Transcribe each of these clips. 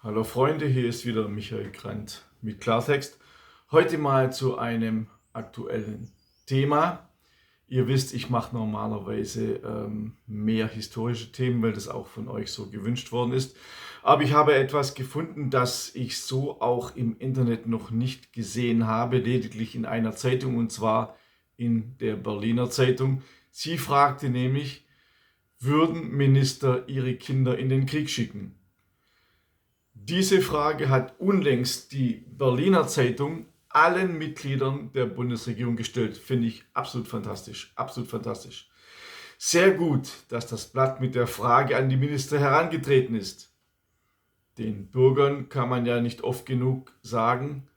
Hallo Freunde, hier ist wieder Michael Grant mit Klartext. Heute mal zu einem aktuellen Thema. Ihr wisst, ich mache normalerweise mehr historische Themen, weil das auch von euch so gewünscht worden ist. Aber ich habe etwas gefunden, das ich so auch im Internet noch nicht gesehen habe, lediglich in einer Zeitung, und zwar in der Berliner Zeitung. Sie fragte nämlich, würden Minister ihre Kinder in den Krieg schicken? Diese Frage hat unlängst die Berliner Zeitung allen Mitgliedern der Bundesregierung gestellt. Finde ich absolut fantastisch, absolut fantastisch. Sehr gut, dass das Blatt mit der Frage an die Minister herangetreten ist. Den Bürgern kann man ja nicht oft genug sagen,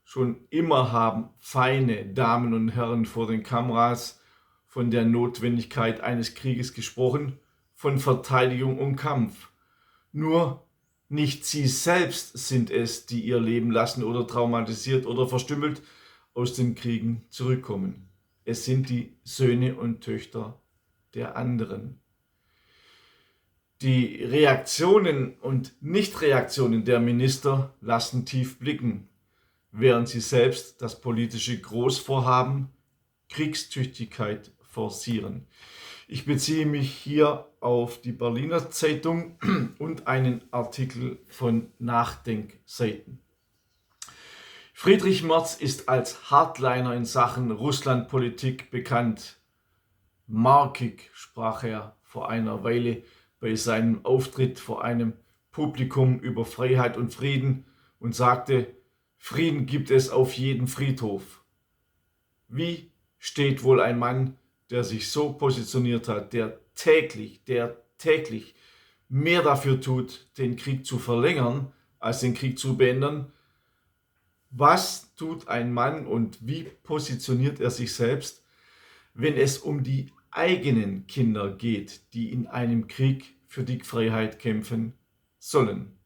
schon immer haben feine Damen und Herren vor den Kameras von der Notwendigkeit eines Krieges gesprochen, von Verteidigung und Kampf. Nur nicht sie selbst sind es, die ihr Leben lassen oder traumatisiert oder verstümmelt aus den Kriegen zurückkommen. Es sind die Söhne und Töchter der anderen. Die Reaktionen und Nichtreaktionen der Minister lassen tief blicken, während sie selbst das politische Großvorhaben Kriegstüchtigkeit forcieren. Ich beziehe mich hier auf die Berliner Zeitung und einen Artikel von Nachdenkseiten. Friedrich Merz ist als Hardliner in Sachen Russlandpolitik bekannt. Markig sprach er vor einer Weile bei seinem Auftritt vor einem Publikum über Freiheit und Frieden und sagte, Frieden gibt es auf jedem Friedhof. Wie steht wohl ein Mann, der sich so positioniert hat, der täglich mehr dafür tut, den Krieg zu verlängern, als den Krieg zu beenden? Was tut ein Mann und wie positioniert er sich selbst, wenn es um die eigenen Kinder geht, die in einem Krieg für die Freiheit kämpfen sollen?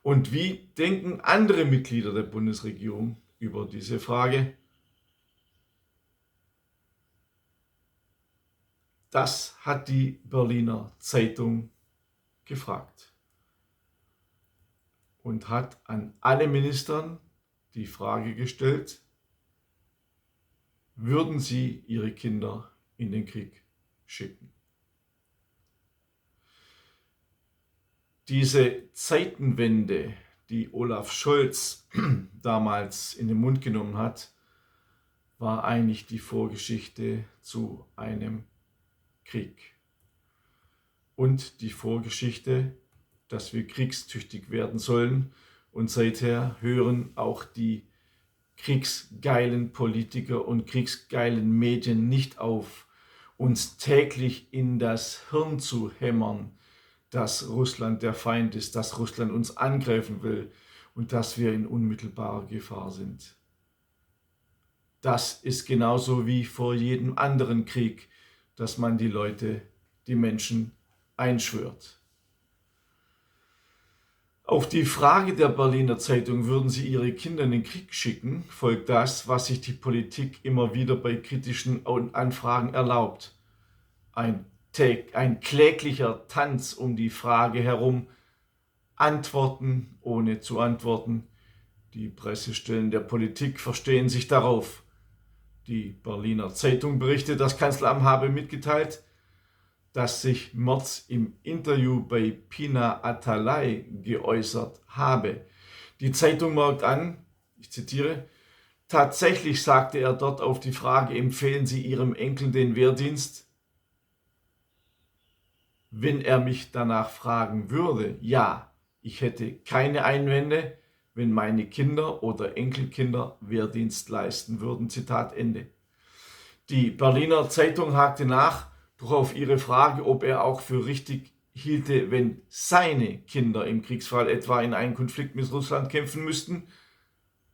Und wie denken andere Mitglieder der Bundesregierung über diese Frage? Das hat die Berliner Zeitung gefragt und hat an alle Ministern die Frage gestellt, würden sie ihre Kinder in den Krieg schicken? Diese Zeitenwende, die Olaf Scholz damals in den Mund genommen hat, war eigentlich die Vorgeschichte zu einem Krieg. Und die Vorgeschichte, dass wir kriegstüchtig werden sollen. Und seither hören auch die kriegsgeilen Politiker und kriegsgeilen Medien nicht auf, uns täglich in das Hirn zu hämmern, dass Russland der Feind ist, dass Russland uns angreifen will und dass wir in unmittelbarer Gefahr sind. Das ist genauso wie vor jedem anderen Krieg, dass man die Menschen einschwört. Auf die Frage der Berliner Zeitung, würden sie ihre Kinder in den Krieg schicken, folgt das, was sich die Politik immer wieder bei kritischen Anfragen erlaubt. Ein kläglicher Tanz um die Frage herum, Antworten ohne zu antworten. Die Pressestellen der Politik verstehen sich darauf. Die Berliner Zeitung berichtet, das Kanzleramt habe mitgeteilt, dass sich Merz im Interview bei Pina Atalay geäußert habe. Die Zeitung merkt an, ich zitiere, tatsächlich sagte er dort auf die Frage, empfehlen Sie Ihrem Enkel den Wehrdienst? Wenn er mich danach fragen würde, ja, ich hätte keine Einwände, wenn meine Kinder oder Enkelkinder Wehrdienst leisten würden. Zitat Ende. Die Berliner Zeitung hakte nach, doch auf ihre Frage, ob er auch für richtig hielte, wenn seine Kinder im Kriegsfall etwa in einen Konflikt mit Russland kämpfen müssten,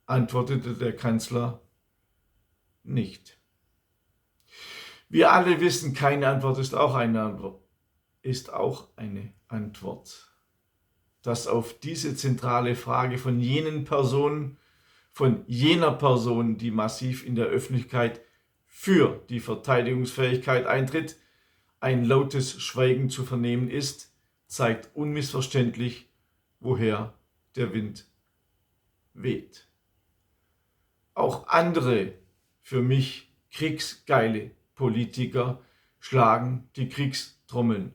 antwortete der Kanzler nicht. Wir alle wissen, keine Antwort ist auch eine Antwort. Dass auf diese zentrale Frage von jener Person, die massiv in der Öffentlichkeit für die Verteidigungsfähigkeit eintritt, ein lautes Schweigen zu vernehmen ist, zeigt unmissverständlich, woher der Wind weht. Auch andere, für mich kriegsgeile Politiker schlagen die Kriegstrommeln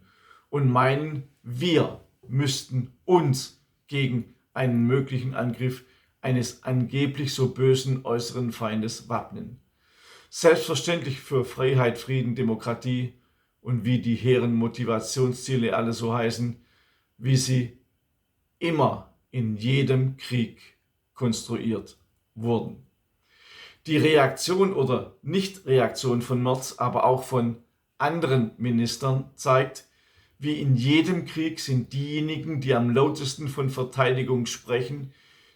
und meinen, wir müssten uns gegen einen möglichen Angriff eines angeblich so bösen äußeren Feindes wappnen. Selbstverständlich für Freiheit, Frieden, Demokratie und wie die hehren Motivationsziele alle so heißen, wie sie immer in jedem Krieg konstruiert wurden. Die Reaktion oder Nichtreaktion von Merz, aber auch von anderen Ministern zeigt, wie in jedem Krieg sind diejenigen, die am lautesten von Verteidigung sprechen,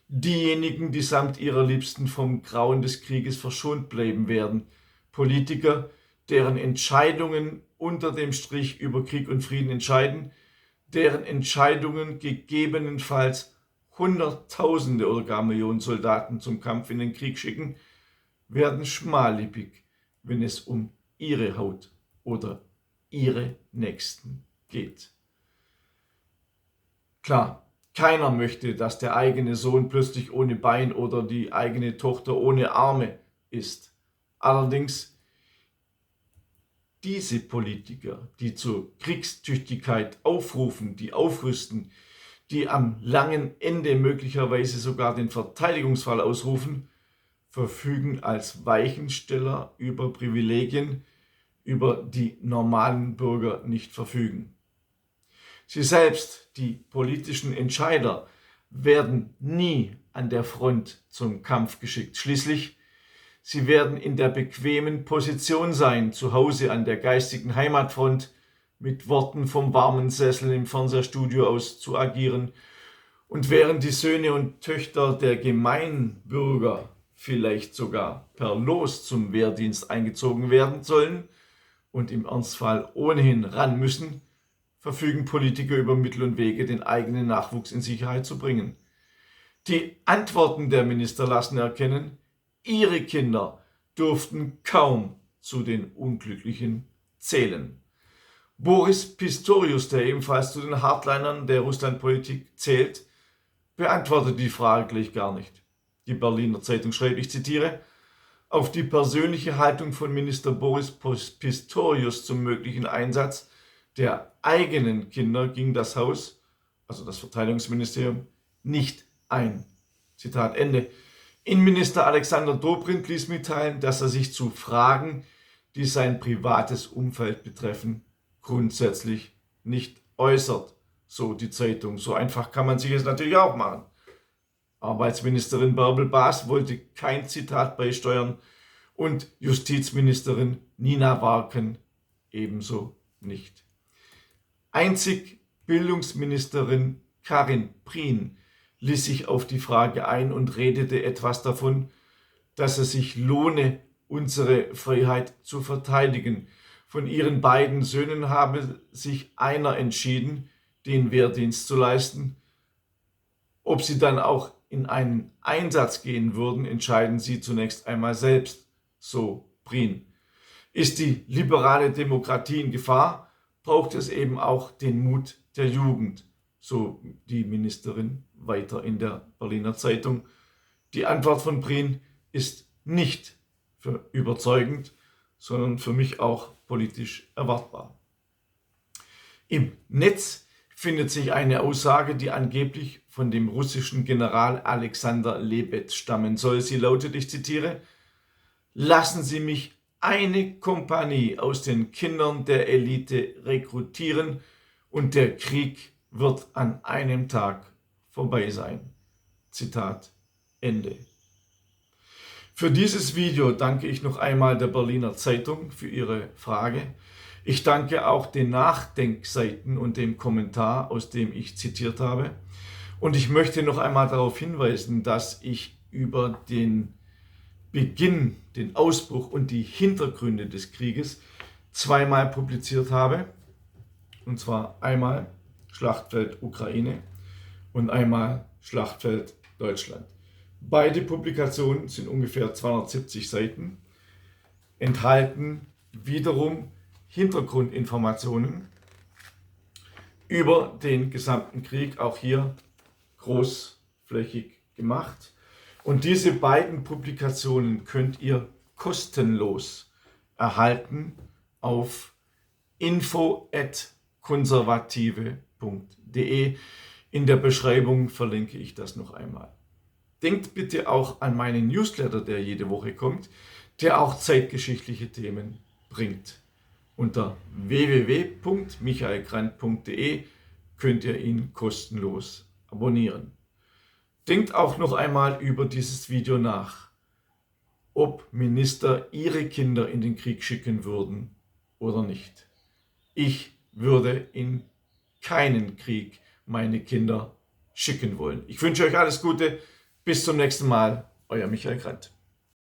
diejenigen, die samt ihrer Liebsten vom Grauen des Krieges verschont bleiben werden. Politiker, deren Entscheidungen unter dem Strich über Krieg und Frieden entscheiden, deren Entscheidungen gegebenenfalls Hunderttausende oder gar Millionen Soldaten zum Kampf in den Krieg schicken, werden schmallippig, wenn es um ihre Haut oder ihre Nächsten geht. Klar, keiner möchte, dass der eigene Sohn plötzlich ohne Bein oder die eigene Tochter ohne Arme ist. Allerdings diese Politiker, die zur Kriegstüchtigkeit aufrufen, die aufrüsten, die am langen Ende möglicherweise sogar den Verteidigungsfall ausrufen, verfügen als Weichensteller über Privilegien, über die normalen Bürger nicht verfügen. Sie selbst, die politischen Entscheider, werden nie an der Front zum Kampf geschickt. Schließlich, sie werden in der bequemen Position sein, zu Hause an der geistigen Heimatfront mit Worten vom warmen Sessel im Fernsehstudio aus zu agieren. Und während die Söhne und Töchter der Gemeinbürger vielleicht sogar per Los zum Wehrdienst eingezogen werden sollen und im Ernstfall ohnehin ran müssen, verfügen Politiker über Mittel und Wege, den eigenen Nachwuchs in Sicherheit zu bringen. Die Antworten der Minister lassen erkennen, ihre Kinder durften kaum zu den Unglücklichen zählen. Boris Pistorius, der ebenfalls zu den Hardlinern der Russlandpolitik zählt, beantwortet die Frage gleich gar nicht. Die Berliner Zeitung schreibt, ich zitiere, auf die persönliche Haltung von Minister Boris Pistorius zum möglichen Einsatz der eigenen Kinder ging das Haus, also das Verteidigungsministerium, nicht ein. Zitat Ende. Innenminister Alexander Dobrindt ließ mitteilen, dass er sich zu Fragen, die sein privates Umfeld betreffen, grundsätzlich nicht äußert. So die Zeitung. So einfach kann man sich es natürlich auch machen. Arbeitsministerin Bärbel Baas wollte kein Zitat beisteuern und Justizministerin Nina Warken ebenso nicht. Einzig Bildungsministerin Karin Prien ließ sich auf die Frage ein und redete etwas davon, dass es sich lohne, unsere Freiheit zu verteidigen. Von ihren beiden Söhnen habe sich einer entschieden, den Wehrdienst zu leisten. Ob sie dann auch in einen Einsatz gehen würden, entscheiden sie zunächst einmal selbst, so Prien. Ist die liberale Demokratie in Gefahr, braucht es eben auch den Mut der Jugend, so die Ministerin weiter in der Berliner Zeitung. Die Antwort von Prien ist nicht für überzeugend, sondern für mich auch politisch erwartbar. Im Netz findet sich eine Aussage, die angeblich von dem russischen General Alexander Lebed stammen soll. Sie lautet, ich zitiere, lassen Sie mich eine Kompanie aus den Kindern der Elite rekrutieren und der Krieg wird an einem Tag vorbei sein. Zitat Ende. Für dieses Video danke ich noch einmal der Berliner Zeitung für ihre Frage. Ich danke auch den Nachdenkseiten und dem Kommentar, aus dem ich zitiert habe. Und ich möchte noch einmal darauf hinweisen, dass ich über den Beginn, den Ausbruch und die Hintergründe des Krieges zweimal publiziert habe. Und zwar einmal Schlachtfeld Ukraine und einmal Schlachtfeld Deutschland. Beide Publikationen sind ungefähr 270 Seiten, enthalten wiederum Hintergrundinformationen über den gesamten Krieg, auch hier groß großflächig gemacht. Und diese beiden Publikationen könnt ihr kostenlos erhalten auf info@konservative.de. In der Beschreibung verlinke ich das noch einmal. Denkt bitte auch an meinen Newsletter, der jede Woche kommt, der auch zeitgeschichtliche Themen bringt. Unter www.michaelgrant.de könnt ihr ihn kostenlos abonnieren. Denkt auch noch einmal über dieses Video nach, ob Minister ihre Kinder in den Krieg schicken würden oder nicht. Ich würde in keinen Krieg meine Kinder schicken wollen. Ich wünsche euch alles Gute. Bis zum nächsten Mal. Euer Michael Grant.